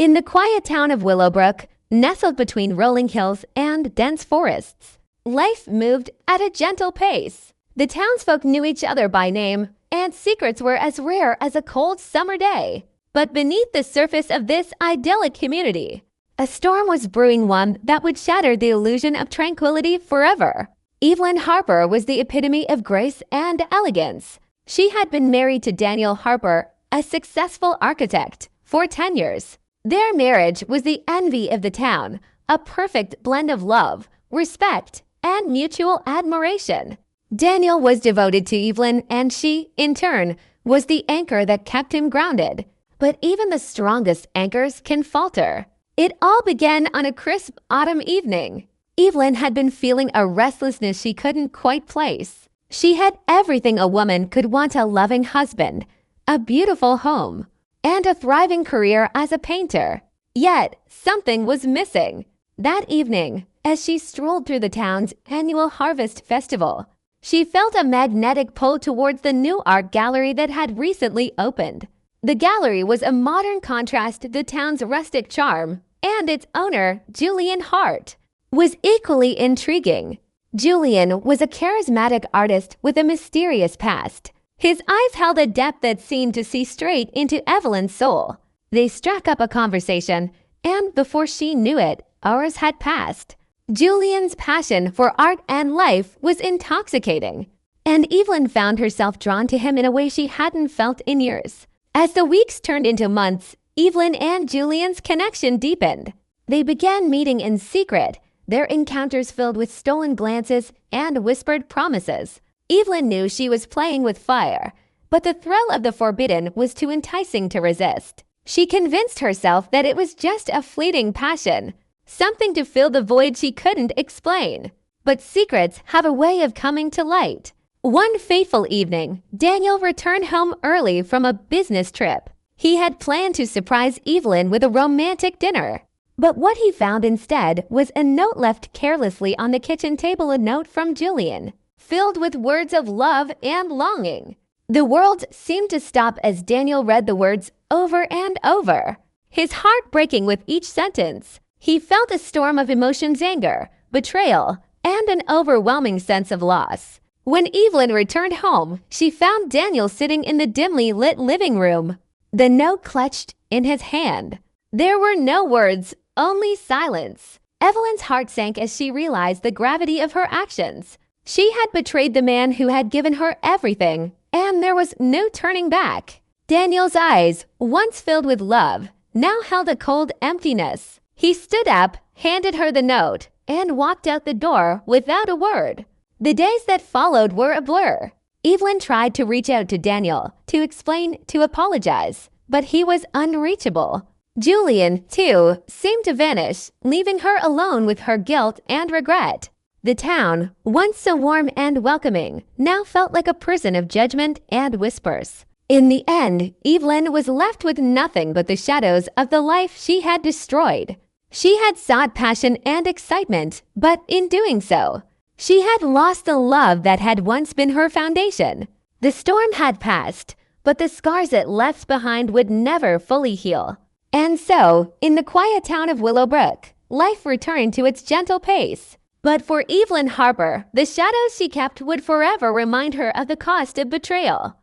In the quiet town of Willowbrook, nestled between rolling hills and dense forests, life moved at a gentle pace. The townsfolk knew each other by name, and secrets were as rare as a cold summer day. But beneath the surface of this idyllic community, a storm was brewing, one that would shatter the illusion of tranquility forever. Evelyn Harper was the epitome of grace and elegance. She had been married to Daniel Harper, a successful architect, for 10 years. Their marriage was the envy of the town, a perfect blend of love, respect, and mutual admiration. Daniel was devoted to Evelyn, and she, in turn, was the anchor that kept him grounded. But even the strongest anchors can falter. It all began on a crisp autumn evening. Evelyn had been feeling a restlessness she couldn't quite place. She had everything a woman could want: a loving husband, a beautiful home, and a thriving career as a painter. Yet, something was missing. That evening, as she strolled through the town's annual Harvest Festival, she felt a magnetic pull towards the new art gallery that had recently opened. The gallery was a modern contrast to the town's rustic charm, and its owner, Julian Hart, was equally intriguing. Julian was a charismatic artist with a mysterious past. His eyes held a depth that seemed to see straight into Evelyn's soul. They struck up a conversation, and before she knew it, hours had passed. Julian's passion for art and life was intoxicating, and Evelyn found herself drawn to him in a way she hadn't felt in years. As the weeks turned into months, Evelyn and Julian's connection deepened. They began meeting in secret, their encounters filled with stolen glances and whispered promises. Evelyn knew she was playing with fire, but the thrill of the forbidden was too enticing to resist. She convinced herself that it was just a fleeting passion, something to fill the void she couldn't explain. But secrets have a way of coming to light. One fateful evening, Daniel returned home early from a business trip. He had planned to surprise Evelyn with a romantic dinner. But what he found instead was a note left carelessly on the kitchen table, a note from Julian, filled with words of love and longing. The world seemed to stop as Daniel read the words over and over, his heart breaking with each sentence. He felt a storm of emotions: anger, betrayal, and an overwhelming sense of loss. When Evelyn returned home, she found Daniel sitting in the dimly lit living room, the note clutched in his hand. There were no words, only silence. Evelyn's heart sank as she realized the gravity of her actions. She had betrayed the man who had given her everything, and there was no turning back. Daniel's eyes, once filled with love, now held a cold emptiness. He stood up, handed her the note, and walked out the door without a word. The days that followed were a blur. Evelyn tried to reach out to Daniel, to explain, to apologize, but he was unreachable. Julian, too, seemed to vanish, leaving her alone with her guilt and regret. The town, once so warm and welcoming, now felt like a prison of judgment and whispers. In the end, Evelyn was left with nothing but the shadows of the life she had destroyed. She had sought passion and excitement, but in doing so, she had lost the love that had once been her foundation. The storm had passed, but the scars it left behind would never fully heal. And so, in the quiet town of Willowbrook, life returned to its gentle pace. But for Evelyn Harper, the shadows she kept would forever remind her of the cost of betrayal.